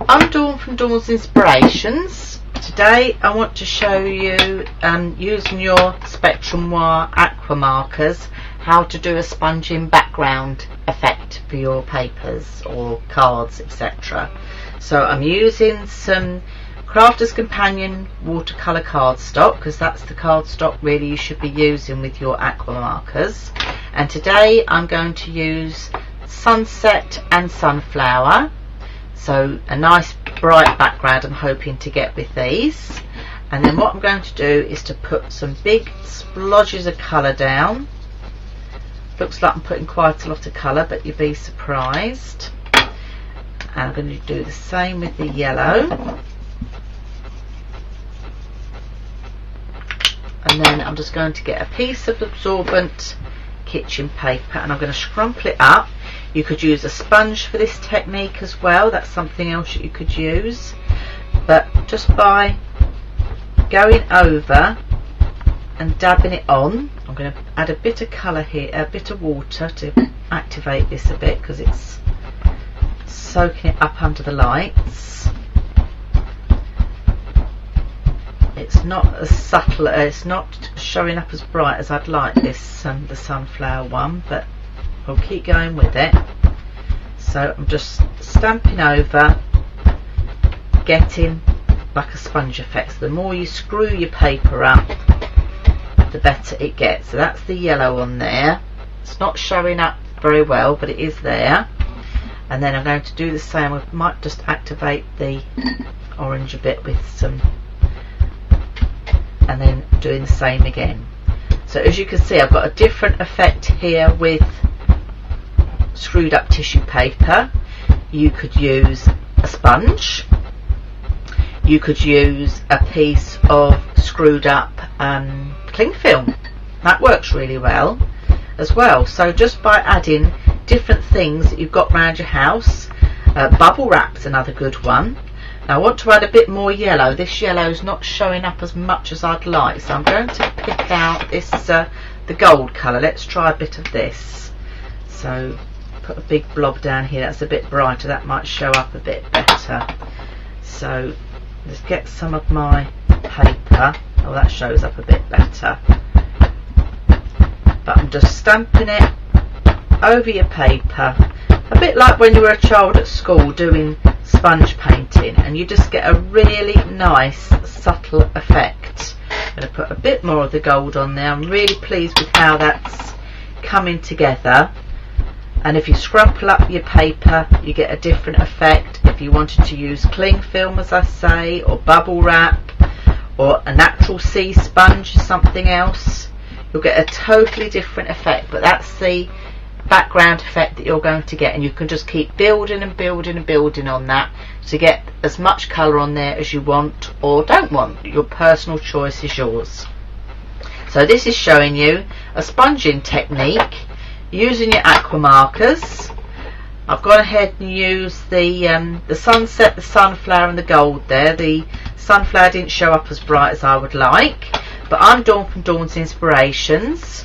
I'm Dawn from Dawn's Inspirations. Today I want to show you using your Spectrum Noir Aqua Markers how to do a sponging background effect for your papers or cards, etc. So I'm using some Crafter's Companion watercolour cardstock, because that's the cardstock really you should be using with your aqua markers. And today I'm going to use Sunset and Sunflower. So a nice bright background I'm hoping to get with these. And then what I'm going to do is to put some big splodges of colour down. Looks like I'm putting quite a lot of colour, but you'd be surprised. And I'm going to do the same with the yellow. And then I'm just going to get a piece of absorbent kitchen paper and I'm going to scrumple it up. You could use a sponge for this technique as well, that's something else that you could use, but just by going over and dabbing it on, I'm going to add a bit of colour here, a bit of water to activate this a bit because it's soaking it up under the lights. It's not as subtle, it's not showing up as bright as I'd like this, the sunflower one, but we'll keep going with it. So I'm just stamping over, getting like a sponge effect. So the more you screw your paper up, the better it gets. So that's the yellow on there. It's not showing up very well, but it is there. And then I'm going to do the same. I might just activate the orange a bit with some, and then doing the same again. So as you can see, I've got a different effect here with screwed up tissue paper. You could use a sponge, you could use a piece of screwed up cling film. That works really well as well. So just by adding different things that you've got around your house, bubble wrap's another good one. Now I want to add a bit more yellow. This yellow is not showing up as much as I'd like, so I'm going to pick out this the gold colour. Let's try a bit of this. So put a big blob down here, that's a bit brighter, that might show up a bit better. So let's get some of my paper. Oh, that shows up a bit better. But I'm just stamping it over your paper, a bit like when you were a child at school doing sponge painting, and you just get a really nice subtle effect. I'm going to put a bit more of the gold on there. I'm really pleased with how that's coming together. And if you scrumple up your paper, you get a different effect. If you wanted to use cling film, as I say, or bubble wrap, or a natural sea sponge or something else, you'll get a totally different effect. But that's the background effect that you're going to get, and you can just keep building and building and building on that to get as much colour on there as you want or don't want. Your personal choice is yours. So this is showing you a sponging technique using your aqua markers. I've gone ahead and used the sunset, the sunflower and the gold there. The sunflower didn't show up as bright as I would like, but I'm Dawn from Dawn's Inspirations.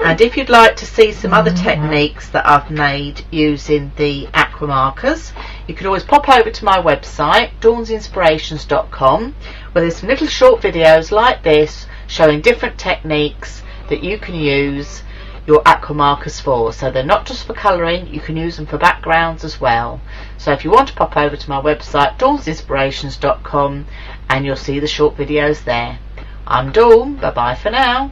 And if you'd like to see some other techniques that I've made using the aqua markers, you can always pop over to my website, dawnsinspirations.com, where there's some little short videos like this showing different techniques that you can use your aqua markers for. So they're not just for colouring, you can use them for backgrounds as well. So if you want to pop over to my website, dawnsinspirations.com, and you'll see the short videos there. I'm Dawn, bye bye for now.